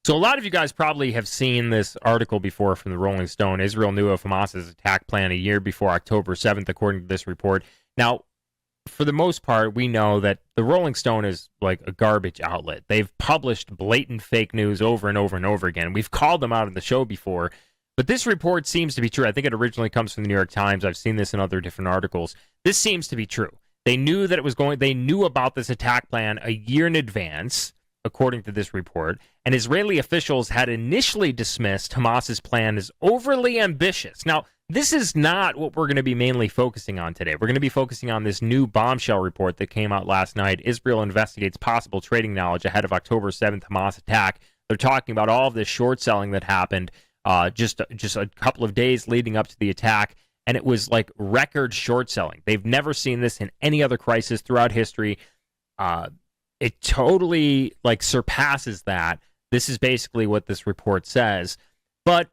So a lot of you guys probably have seen this article before from the Rolling Stone. Israel knew of Hamas's attack plan a year before October 7th, according to this report. Now, for the most part, we know that the Rolling Stone is like a garbage outlet. They've published blatant fake news over and over and over again. We've called them out on the show before, but this report seems to be true. I think it originally comes from the New York Times. I've seen this in other different articles. This seems to be true. They knew that it was going. They knew about this attack plan a year in advance, according to this report, and Israeli officials had initially dismissed Hamas's plan as overly ambitious. Now, this is not what we're going to be mainly focusing on today. We're going to be focusing on this new bombshell report that came out last night. Israel investigates possible trading knowledge ahead of October 7th Hamas attack. They're talking about all of this short selling that happened just a couple of days leading up to the attack, and it was like record short selling. They've never seen this in any other crisis throughout history. It totally surpasses that. This is basically what this report says. But,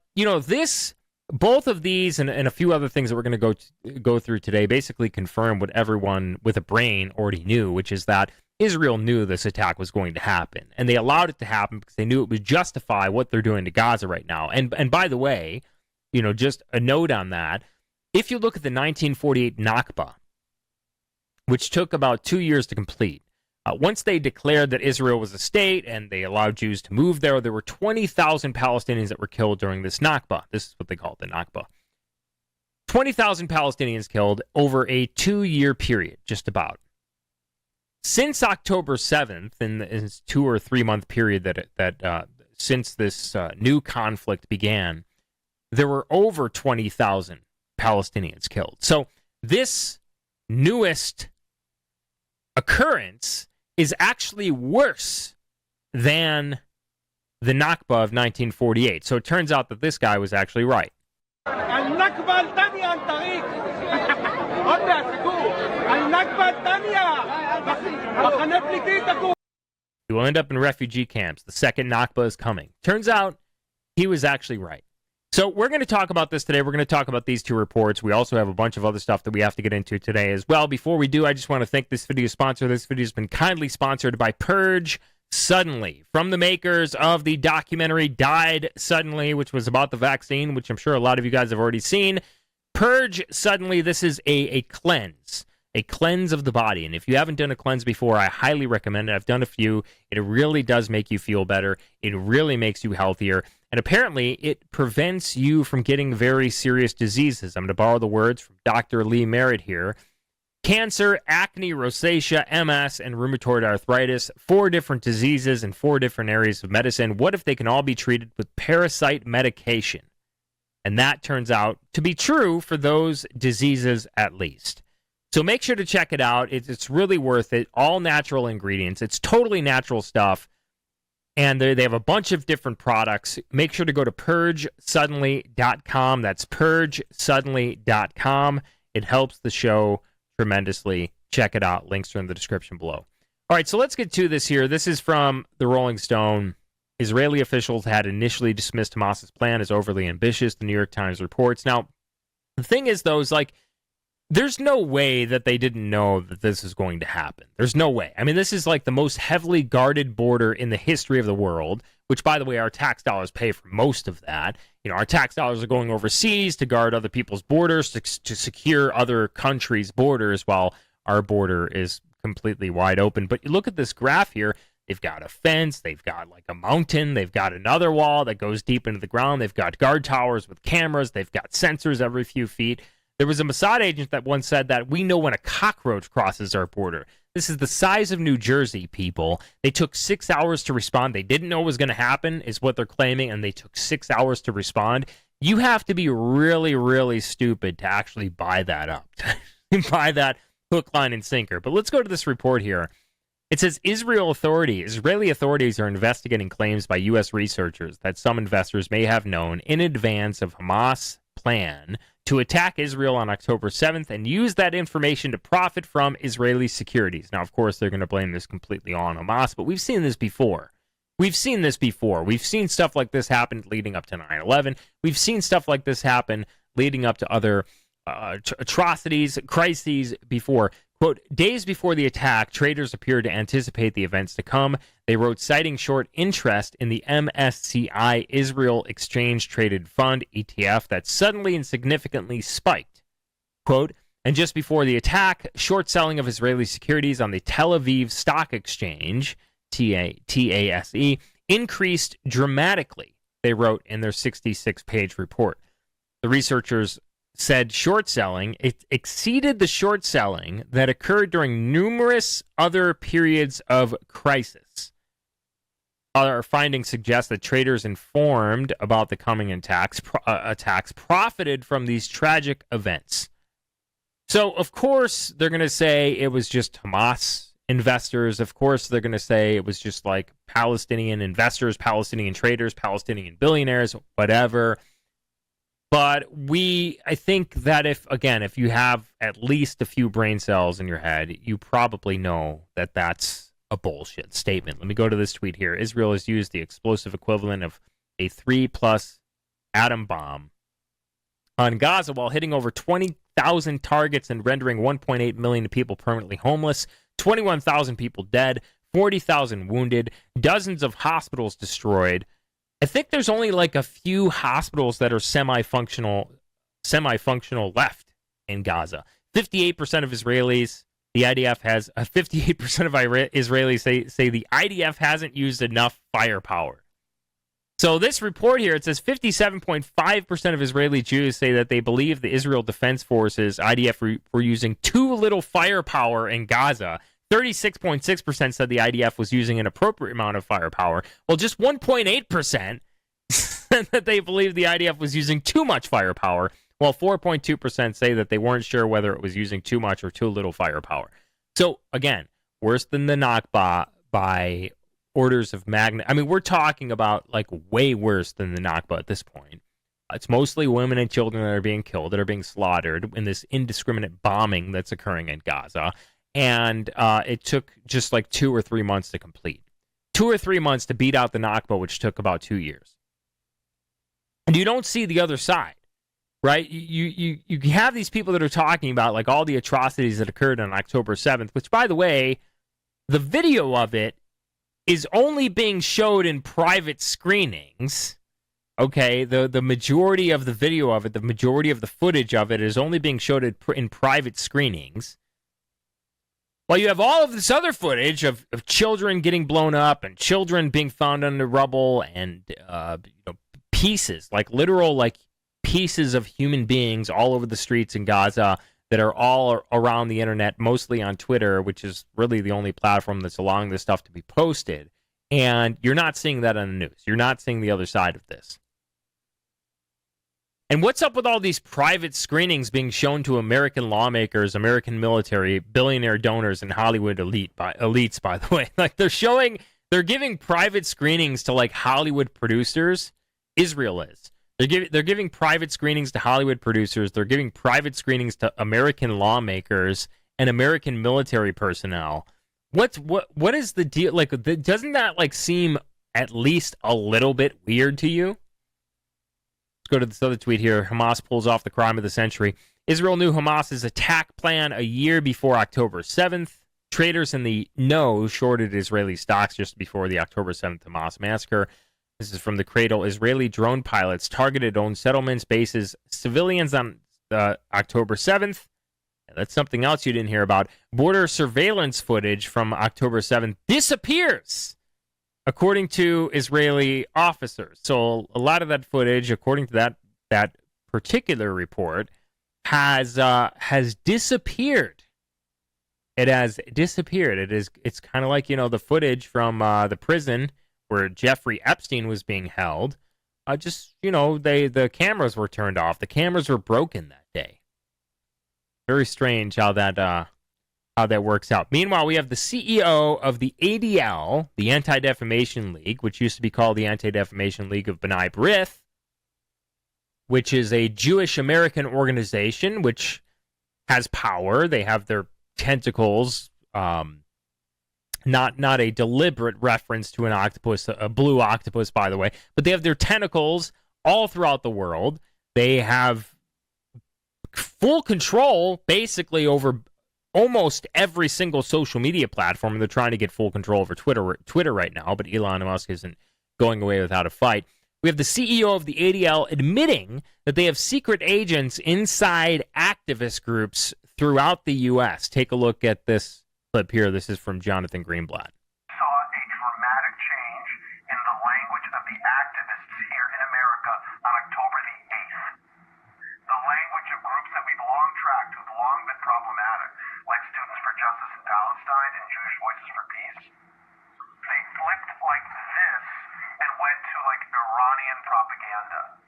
both of these and a few other things that we're going to go through today basically confirm what everyone with a brain already knew, which is that Israel knew this attack was going to happen. And they allowed it to happen because they knew it would justify what they're doing to Gaza right now. And by the way, just a note on that, if you look at the 1948 Nakba, which took about 2 years to complete, once they declared that Israel was a state and they allowed Jews to move there, there were 20,000 Palestinians that were killed during this Nakba. This is what they call it, the Nakba. 20,000 Palestinians killed over a 2-year period, just about. Since October 7th, in this 2 or 3 month period since this new conflict began, there were over 20,000 Palestinians killed. So this newest occurrence is actually worse than the Nakba of 1948. So it turns out that this guy was actually right. He will end up in refugee camps. The second Nakba is coming. Turns out he was actually right. So we're going to talk about this today. We're going to talk about these two reports. We also have a bunch of other stuff that we have to get into today as well. Before we do, I just want to thank this video sponsor. This video has been kindly sponsored by Purge Suddenly, from the makers of the documentary Died Suddenly, which was about the vaccine, which I'm sure a lot of you guys have already seen. Purge Suddenly, this is a cleanse of the body. And if you haven't done a cleanse before, I highly recommend it. I've done a few. It really does make you feel better. It really makes you healthier. And apparently, it prevents you from getting very serious diseases. I'm going to borrow the words from Dr. Lee Merritt here. Cancer, acne, rosacea, MS, and rheumatoid arthritis, 4 different diseases in 4 different areas of medicine. What if they can all be treated with parasite medication? And that turns out to be true for those diseases at least. So make sure to check it out. It's really worth it. All natural ingredients. It's totally natural stuff. And they have a bunch of different products. Make sure to go to purgesuddenly.com. That's purgesuddenly.com. It helps the show tremendously. Check it out. Links are in the description below. All right, so let's get to this here. This is from the Rolling Stone. Israeli officials had initially dismissed Hamas's plan as overly ambitious, the New York Times reports. Now, the thing is, though, is there's no way that they didn't know that this is going to happen. There's no way. I mean, this is like the most heavily guarded border in the history of the world, which, by the way, our tax dollars pay for most of that. Our tax dollars are going overseas to guard other people's borders, to secure other countries' borders, while our border is completely wide open. But you look at this graph here. They've got a fence. They've got like a mountain. They've got another wall that goes deep into the ground. They've got guard towers with cameras. They've got sensors every few feet. There was a Mossad agent that once said that we know when a cockroach crosses our border. This is the size of New Jersey, people. They took 6 hours to respond. They didn't know what was going to happen, is what they're claiming, and they took 6 hours to respond. You have to be really, really stupid to actually buy that up, buy that hook, line, and sinker. But let's go to this report here. It says Israeli authorities are investigating claims by U.S. researchers that some investors may have known in advance of Hamas' plan to attack Israel on October 7th and use that information to profit from Israeli securities. Now, of course, they're going to blame this completely on Hamas, but we've seen this before. We've seen stuff like this happen leading up to 9/11. We've seen stuff like this happen leading up to other atrocities, crises before. Quote, days before the attack, traders appeared to anticipate the events to come. They wrote, citing short interest in the MSCI Israel Exchange Traded Fund, ETF, that suddenly and significantly spiked. Quote, and just before the attack, short selling of Israeli securities on the Tel Aviv Stock Exchange, TASE, increased dramatically, they wrote in their 66-page report. The researchers said short selling, it exceeded the short selling that occurred during numerous other periods of crisis. Our findings suggest that traders informed about the coming attacks profited from these tragic events. So, of course, they're going to say it was just Hamas investors. Of course, they're going to say it was just like Palestinian investors, Palestinian traders, Palestinian billionaires, whatever. But I think that if you have at least a few brain cells in your head, you probably know that that's a bullshit statement. Let me go to this tweet here. Israel has used the explosive equivalent of a 3+ atom bomb on Gaza while hitting over 20,000 targets and rendering 1.8 million people permanently homeless, 21,000 people dead, 40,000 wounded, dozens of hospitals destroyed. I think there's only like a few hospitals that are semi-functional left in Gaza. 58% of Israelis, the IDF has 58% of Israelis say the IDF hasn't used enough firepower. So this report here, it says 57.5% of Israeli Jews say that they believe the Israel Defense Forces, IDF, were using too little firepower in Gaza. 36.6% said the IDF was using an appropriate amount of firepower. Well, just 1.8% said that they believe the IDF was using too much firepower, while 4.2% say that they weren't sure whether it was using too much or too little firepower. So, again, worse than the Nakba by orders of magnitude. I mean, we're talking about like way worse than the Nakba at this point. It's mostly women and children that are being killed, that are being slaughtered in this indiscriminate bombing that's occurring in Gaza. And it took just like 2 or 3 months to complete. 2 or 3 months to beat out the Nakba, which took about 2 years. And you don't see the other side, right? You have these people that are talking about like all the atrocities that occurred on October 7th, which, by the way, the video of it is only being showed in private screenings. Okay, the majority of the video of it, the majority of the footage of it is only being showed in private screenings. Well, you have all of this other footage of children getting blown up and children being found under rubble and pieces, like literal like pieces of human beings all over the streets in Gaza that are all around the internet, mostly on Twitter, which is really the only platform that's allowing this stuff to be posted. And you're not seeing that on the news. You're not seeing the other side of this. And what's up with all these private screenings being shown to American lawmakers, American military, billionaire donors, and Hollywood elites, by the way? Like they're giving private screenings to like Hollywood producers. Israel is. They're giving private screenings to Hollywood producers. They're giving private screenings to American lawmakers and American military personnel. What is the deal? Like, doesn't that like seem at least a little bit weird to you? Go to this other tweet here. Hamas pulls off the crime of the century. Israel knew Hamas's attack plan a year before October 7th. Traders in the know shorted Israeli stocks just before the October 7th Hamas massacre. This is from the Cradle. Israeli drone pilots targeted own settlements, bases, civilians on October 7th. That's something else you didn't hear about. Border surveillance footage from October 7th disappears, according to Israeli officers. So a lot of that footage, according to that particular report, has disappeared. It has disappeared. It's kind of like, the footage from the prison where Jeffrey Epstein was being held. The cameras were turned off. The cameras were broken that day. Very strange how that works out. Meanwhile, we have the CEO of the ADL, the Anti-Defamation League, which used to be called the Anti-Defamation League of B'nai B'rith, which is a Jewish American organization which has power. They have their tentacles, not a deliberate reference to an octopus, a blue octopus, by the way, but they have their tentacles all throughout the world. They have full control, basically, over almost every single social media platform. They're trying to get full control over Twitter right now, but Elon Musk isn't going away without a fight. We have the CEO of the ADL admitting that they have secret agents inside activist groups throughout the U.S. Take a look at this clip here. This is from Jonathan Greenblatt. Saw a dramatic change in the language of the activists here in America on October the 8th. The language of groups that we've long tracked, who've long been problematic, like Students for Justice in Palestine and Jewish Voices for Peace, they flipped like this and went to like Iranian propaganda.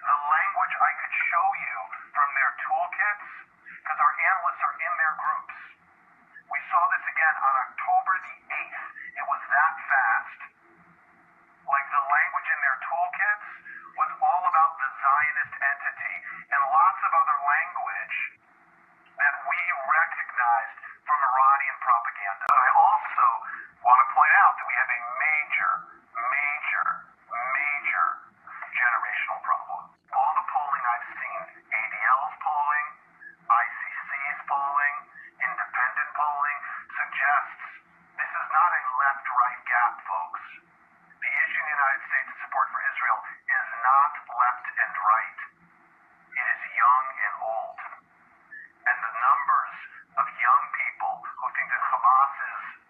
The language I could show you from their toolkits, because our analysts are in their groups. We saw this again on October the 8th. It was that fast. Like the language in their toolkits was all about the Zionist entity and lots of other language that we recognized from Iranian propaganda. But I also want to point out that we have a major generational problem. All the polling I've seen, ADL's polling, ICC's polling, independent polling, suggests this is not a left-right gap, folks. The issue in the United States of support for Israel is not left and right. It is young and old. And the numbers of young people who think that Hamas's,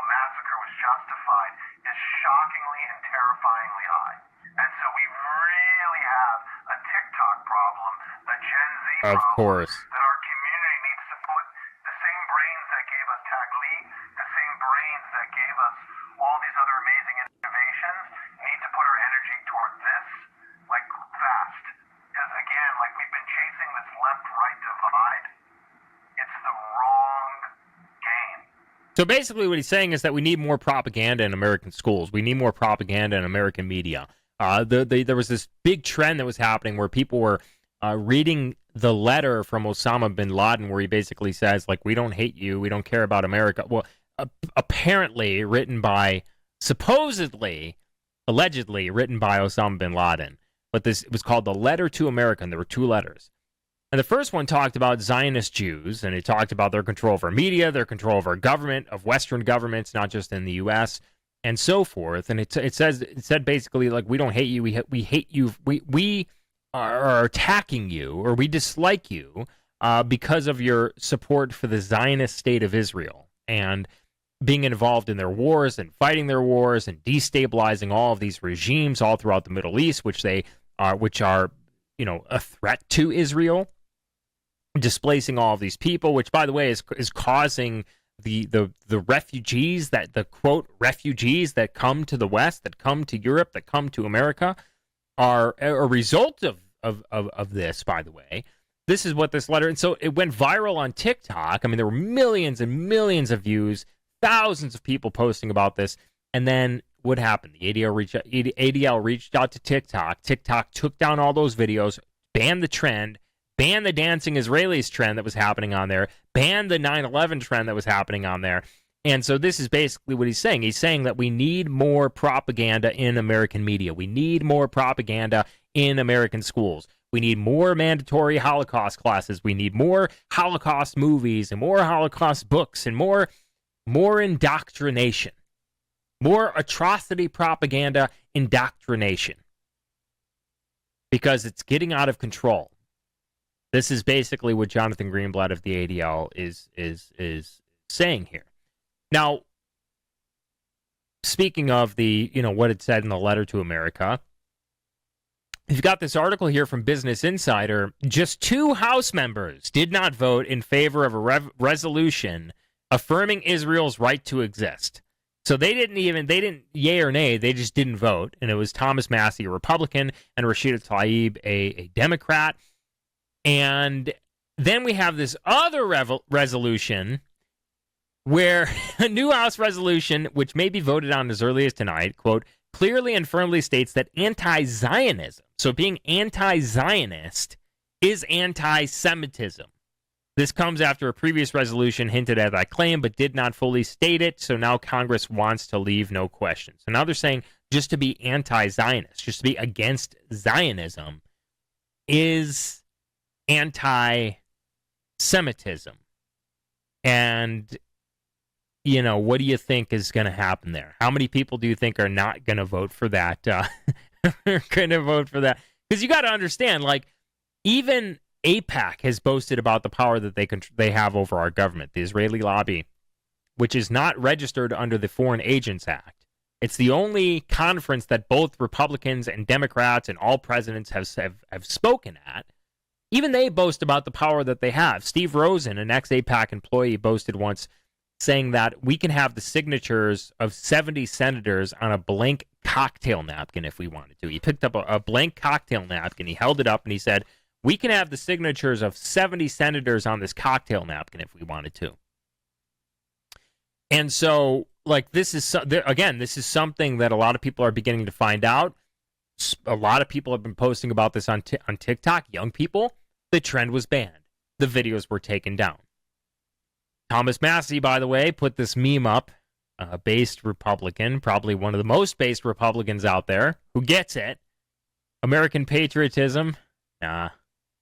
massacre was justified is shockingly and terrifyingly high. And so we really have a TikTok problem, a Gen Z problem. Of course. That our community needs to put the same brains that gave us Taglit, the same brains that gave us all these other amazing innovations, need to put our energy toward this, like, fast. Because, again, like we've been chasing this left-right divide, it's the wrong game. So basically what he's saying is that we need more propaganda in American schools. We need more propaganda in American media. There was this big trend that was happening where people were reading the letter from Osama bin Laden where he basically says, like, we don't hate you, we don't care about America. Well, apparently written by, allegedly written by Osama bin Laden. But it was called The Letter to America, and there were two letters. And the first one talked about Zionist Jews, and it talked about their control over media, their control over government, of Western governments, not just in the U.S., and so forth. And it said basically, like, we don't hate you, we hate you, we are attacking you, or we dislike you because of your support for the Zionist state of Israel and being involved in their wars and fighting their wars and destabilizing all of these regimes all throughout the Middle East, which are a threat to Israel, displacing all of these people, which, by the way, is causing the refugees, that the quote refugees that come to the West, that come to Europe, that come to America, are a result of this. By the way, this is what this letter, and so it went viral on TikTok. I mean, there were millions and millions of views, thousands of people posting about this, and then what happened? The ADL reached out to TikTok. TikTok took down all those videos, banned the trend, banned the Dancing Israelis trend that was happening on there, banned the 9/11 trend that was happening on there. And so this is basically what he's saying. He's saying that we need more propaganda in American media. We need more propaganda in American schools. We need more mandatory Holocaust classes. We need more Holocaust movies and more Holocaust books and more indoctrination. More atrocity propaganda indoctrination. Because it's getting out of control. This is basically what Jonathan Greenblatt of the ADL is saying here. Now, speaking of what it said in the letter to America, you've got this article here from Business Insider. Just 2 House members did not vote in favor of a resolution affirming Israel's right to exist. So they didn't yay or nay, they just didn't vote. And it was Thomas Massie, a Republican, and Rashida Tlaib, a Democrat. And then we have this other resolution where a new House resolution, which may be voted on as early as tonight, quote, clearly and firmly states that anti-Zionism, so being anti-Zionist, is anti-Semitism. This comes after a previous resolution hinted at that claim but did not fully state it, so now Congress wants to leave no question. So now they're saying just to be anti-Zionist, just to be against Zionism, is anti-Semitism. And, you know, what do you think is going to happen there? How many people do you think are not going to vote for that? Are going to vote for that? Because you got to understand, like, even AIPAC has boasted about the power that they have over our government, the Israeli lobby, which is not registered under the Foreign Agents Act. It's the only conference that both Republicans and Democrats and all presidents have spoken at. Even they boast about the power that they have. Steve Rosen, an ex-AIPAC employee, boasted once, saying that we can have the signatures of 70 senators on a blank cocktail napkin if we wanted to. He picked up a blank cocktail napkin, he held it up, and he said, we can have the signatures of 70 senators on this cocktail napkin if we wanted to. And so, like, this is something that a lot of people are beginning to find out. A lot of people have been posting about this on TikTok, young people. The trend was banned. The videos were taken down. Thomas Massie, by the way, put this meme up. Based Republican, probably one of the most based Republicans out there, who gets it. American patriotism, nah.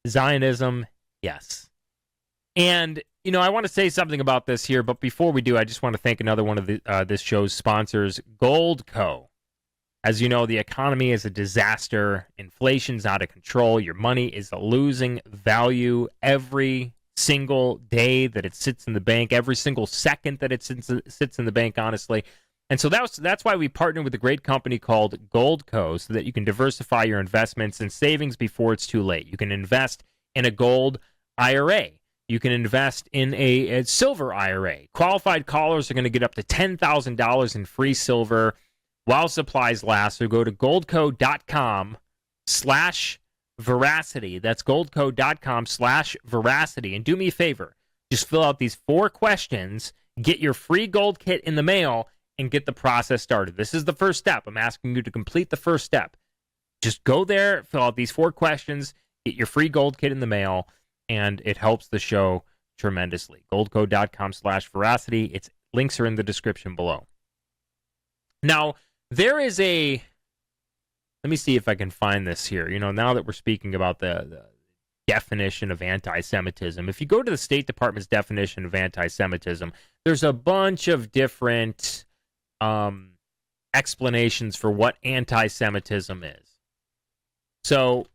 Zionism, yes. And, you know, I want to say something about this here, but before we do, I just want to thank another one of this show's sponsors, Goldco. As you know, the economy is a disaster. Inflation's out of control. Your money is losing value every single day that it sits in the bank, every single second that it sits in the bank, honestly. And so that's why we partnered with a great company called Goldco, so that you can diversify your investments and savings before it's too late. You can invest in a gold IRA. You can invest in a silver IRA. Qualified callers are going to get up to $10,000 in free silver while supplies last. So go to goldco.com/veracity. That's goldco.com/veracity. And do me a favor. Just fill out these 4 questions, get your free gold kit in the mail, and get the process started. This is the first step. I'm asking you to complete the first step. Just go there, fill out these 4 questions, get your free gold kit in the mail, and it helps the show tremendously. Goldco.com/veracity. Its links are in the description below. Now, there is let me see if I can find this here. You know, now that we're speaking about the definition of anti-Semitism, if you go to the State Department's definition of anti-Semitism, there's a bunch of different explanations for what anti-Semitism is. So,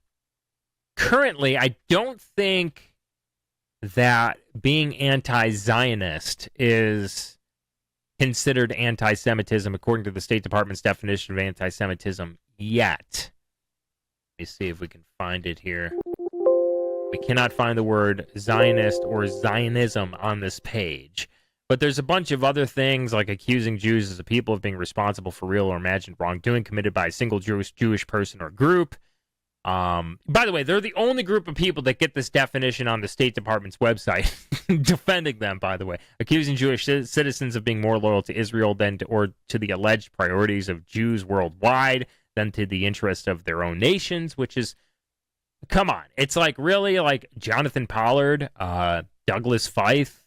currently, I don't think that being anti-Zionist is considered anti-Semitism according to the State Department's definition of anti-Semitism yet. Let me see if we can find it here. We cannot find the word Zionist or Zionism on this page. But there's a bunch of other things, like accusing Jews as a people of being responsible for real or imagined wrongdoing committed by a single Jewish person or group. By the way, they're the only group of people that get this definition on the State Department's website, defending them, by the way, accusing Jewish citizens of being more loyal to Israel or to the alleged priorities of Jews worldwide than to the interests of their own nations, which is, come on. It's like, really, like Jonathan Pollard, Douglas Feith,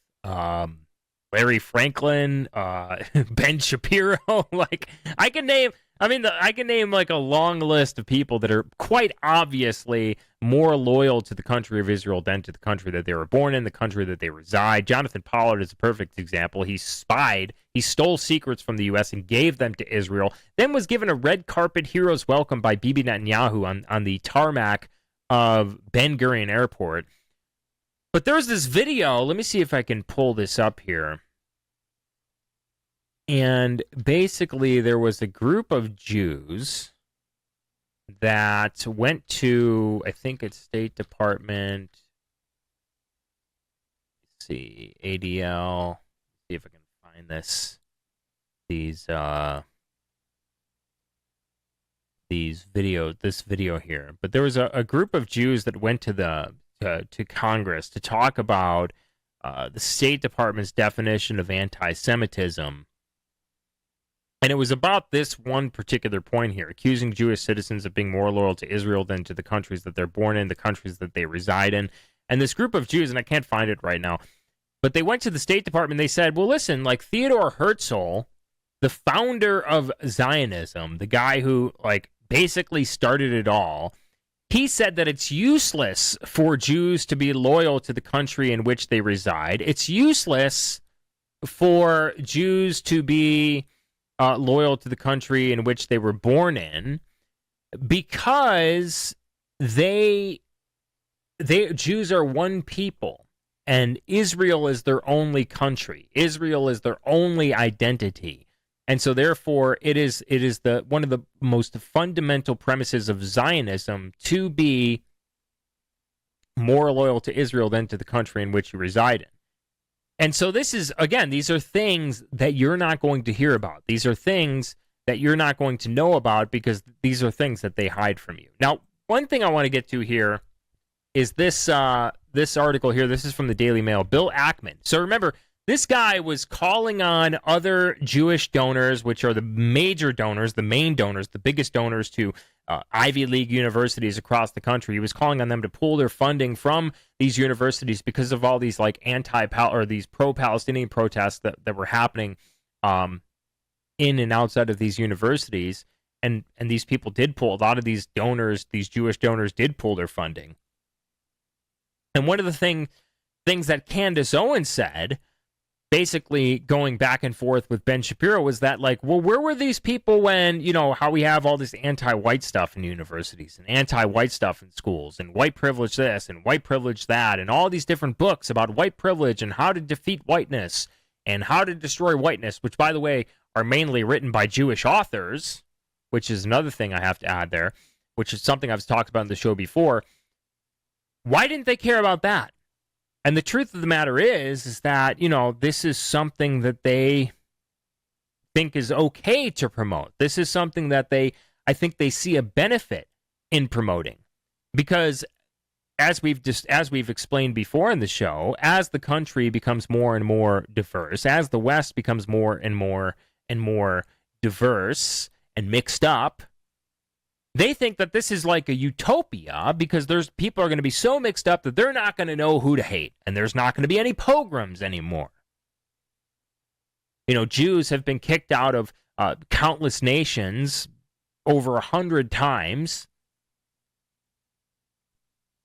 Larry Franklin, Ben Shapiro. Like, I can name like a long list of people that are quite obviously more loyal to the country of Israel than to the country that they were born in, the country that they reside. Jonathan Pollard is a perfect example. He stole secrets from the U.S. and gave them to Israel, then was given a red carpet hero's welcome by Bibi Netanyahu on the tarmac of Ben Gurion Airport. But there's this video. Let me see if I can pull this up here. And basically, there was a group of Jews that went to, I think it's State Department. Let's see, ADL. See if I can find this. This video here. But there was a group of Jews that went to Congress to talk about the State Department's definition of anti-Semitism. And it was about this one particular point here, accusing Jewish citizens of being more loyal to Israel than to the countries that they're born in, the countries that they reside in. And this group of Jews, and I can't find it right now, but they went to the State Department. They said, well, listen, like Theodore Herzl, the founder of Zionism, the guy who like basically started it all, he said that it's useless for Jews to be loyal to the country in which they reside. It's useless for Jews to be loyal to the country in which they were born in, because Jews are one people, and Israel is their only country. Israel is their only identity. And so therefore it is one of the most fundamental premises of Zionism to be more loyal to Israel than to the country in which you reside in. And so this is, again, these are things that you're not going to hear about. These are things that you're not going to know about, because these are things that they hide from you. Now, one thing I want to get to here is this article here. This is from the Daily Mail. Bill Ackman. So remember, this guy was calling on other Jewish donors, which are the major donors, the main donors, the biggest donors to Ivy League universities across the country. He was calling on them to pull their funding from these universities because of all these like these pro-Palestinian protests that were happening in and outside of these universities, and these people did pull. A lot of these donors, these Jewish donors, did pull their funding. And one of the things that Candace Owens said, basically going back and forth with Ben Shapiro, was that, like, well, where were these people when, how we have all this anti-white stuff in universities and anti-white stuff in schools and white privilege this and white privilege that and all these different books about white privilege and how to defeat whiteness and how to destroy whiteness, which, by the way, are mainly written by Jewish authors, which is another thing I have to add there, which is something I've talked about in the show before. Why didn't they care about that? And the truth of the matter is that, this is something that they think is okay to promote. This is something that I think they see a benefit in promoting, because as we've explained before in the show, as the country becomes more and more diverse, as the West becomes more and more diverse and mixed up, they think that this is like a utopia, because people are going to be so mixed up that they're not going to know who to hate, and there's not going to be any pogroms anymore. Jews have been kicked out of countless nations over 100 times,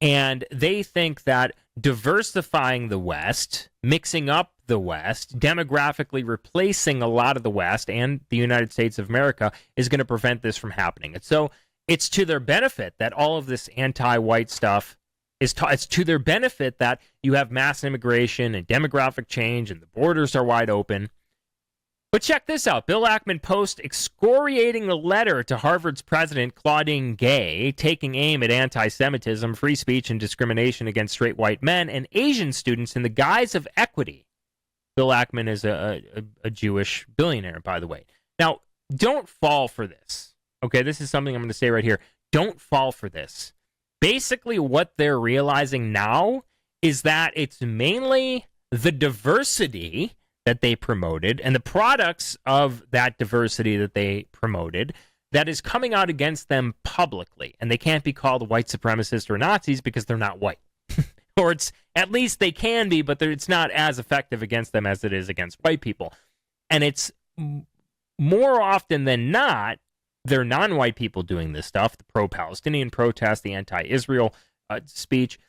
and they think that diversifying the West, mixing up the West, demographically replacing a lot of the West and the United States of America is going to prevent this from happening. And so it's to their benefit that all of this anti-white stuff it's to their benefit that you have mass immigration and demographic change and the borders are wide open. But check this out. Bill Ackman posts excoriating a letter to Harvard's president, Claudine Gay, taking aim at anti-Semitism, free speech, and discrimination against straight white men and Asian students in the guise of equity. Bill Ackman is a Jewish billionaire, by the way. Now, don't fall for this. Okay, this is something I'm going to say right here. Don't fall for this. Basically, what they're realizing now is that it's mainly the diversity that they promoted and the products of that diversity that they promoted that is coming out against them publicly. And they can't be called white supremacists or Nazis because they're not white. Or at least they can be, but it's not as effective against them as it is against white people. And it's more often than not, they're non-white people doing this stuff, the pro-Palestinian protest, the anti-Israel speech.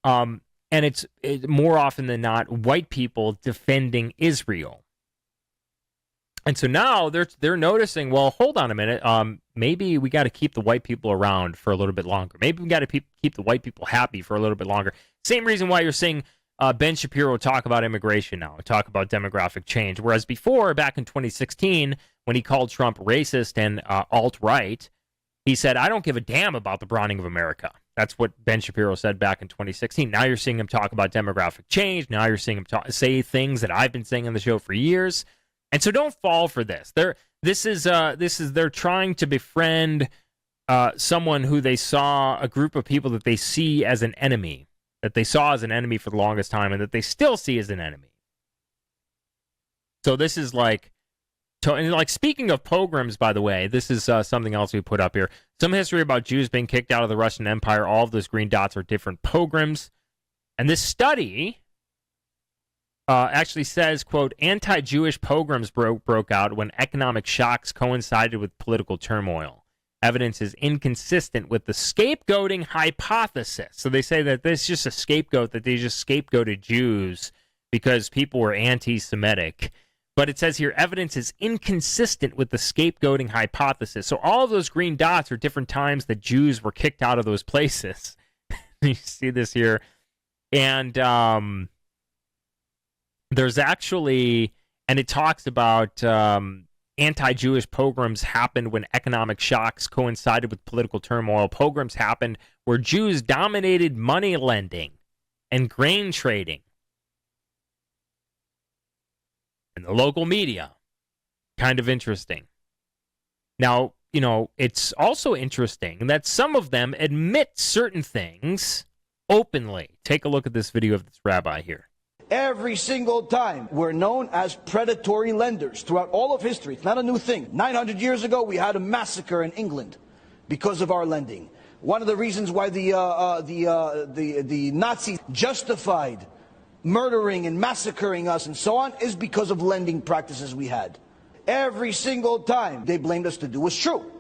And it's more often than not white people defending Israel. And so now they're noticing, well, hold on a minute. Maybe we got to keep the white people around for a little bit longer. Maybe we got to keep the white people happy for a little bit longer. Same reason why you're seeing Ben Shapiro talk about immigration now, talk about demographic change. Whereas before, back in 2016, when he called Trump racist and alt-right, he said, I don't give a damn about the browning of America. That's what Ben Shapiro said back in 2016. Now you're seeing him talk about demographic change. Now you're seeing him say things that I've been saying on the show for years. And so don't fall for this. They're trying to befriend someone who they saw, a group of people that they see as an enemy, that they saw as an enemy for the longest time, and that they still see as an enemy. So this is like, speaking of pogroms, by the way, this is something else we put up here. Some history about Jews being kicked out of the Russian Empire. All of those green dots are different pogroms. And this study actually says, quote, anti-Jewish pogroms broke out when economic shocks coincided with political turmoil. evidence is inconsistent with the scapegoating hypothesis. So they say that this is just a scapegoat, that they just scapegoated Jews because people were anti-Semitic. But it says here, evidence is inconsistent with the scapegoating hypothesis. So all of those green dots are different times that Jews were kicked out of those places. You see this here. And there's actually, and it talks about anti-Jewish pogroms happened when economic shocks coincided with political turmoil. Pogroms happened where Jews dominated money lending and grain trading. And the local media. Kind of interesting. Now, you know, it's also interesting that some of them admit certain things openly. Take a look at this video of this rabbi here. Every single time we're known as predatory lenders throughout all of history. It's not a new thing. 900 years ago, we had a massacre in England because of our lending. One of the reasons why the Nazis justified murdering and massacring us and so on is because of lending practices we had. Every single time they blamed us to do was true.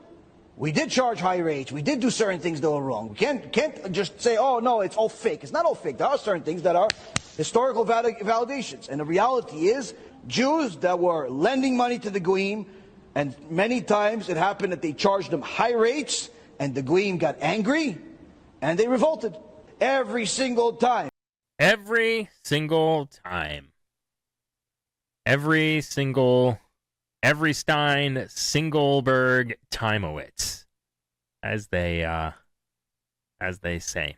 We did charge high rates. We did do certain things that were wrong. We can't just say, oh, no, it's all fake. It's not all fake. There are certain things that are historical validations. And the reality is Jews that were lending money to the Goyim, and many times it happened that they charged them high rates, and the Goyim got angry, and they revolted. Every single time. Every single time. Every single Everystein, Singelberg, Timowitz, as they say.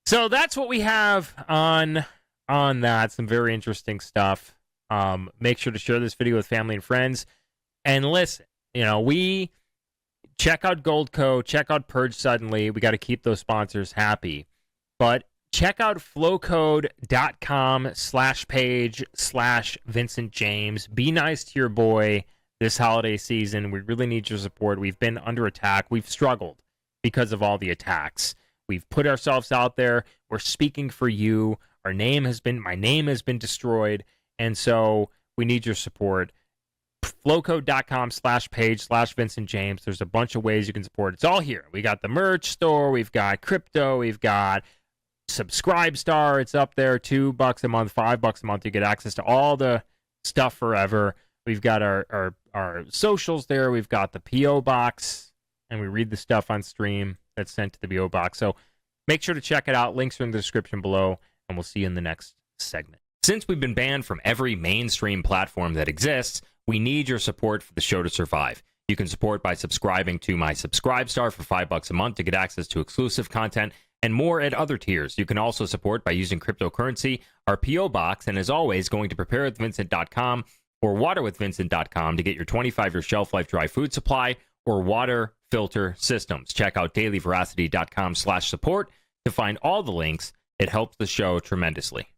So that's what we have on that. Some very interesting stuff. Make sure to share this video with family and friends. And listen, you know, we check out Goldco, check out Purge Suddenly. We got to keep those sponsors happy. But check out flowcode.com/page/Vincent James. Be nice to your boy this holiday season. We really need your support. We've been under attack. We've struggled because of all the attacks. We've put ourselves out there. We're speaking for you. My name has been destroyed. And so we need your support. Flowcode.com/page/Vincent James. There's a bunch of ways you can support. It's all here. We got the merch store. We've got crypto. We've got Subscribestar. It's up there. $2 a month, $5 a month. You get access to all the stuff forever. We've got our socials there. We've got the P.O. box, and we read the stuff on stream that's sent to the P.O. box. So make sure to check it out. Links are in the description below, and we'll see you in the next segment. Since we've been banned from every mainstream platform that exists, we need your support for the show to survive. You can support by subscribing to my Subscribestar for $5 a month to get access to exclusive content and more at other tiers. You can also support by using cryptocurrency, our P.O. box, and as always, going to preparewithvincent.com or waterwithvincent.com to get your 25-year shelf life dry food supply or water filter systems. Check out dailyveracity.com/support to find all the links. It helps the show tremendously.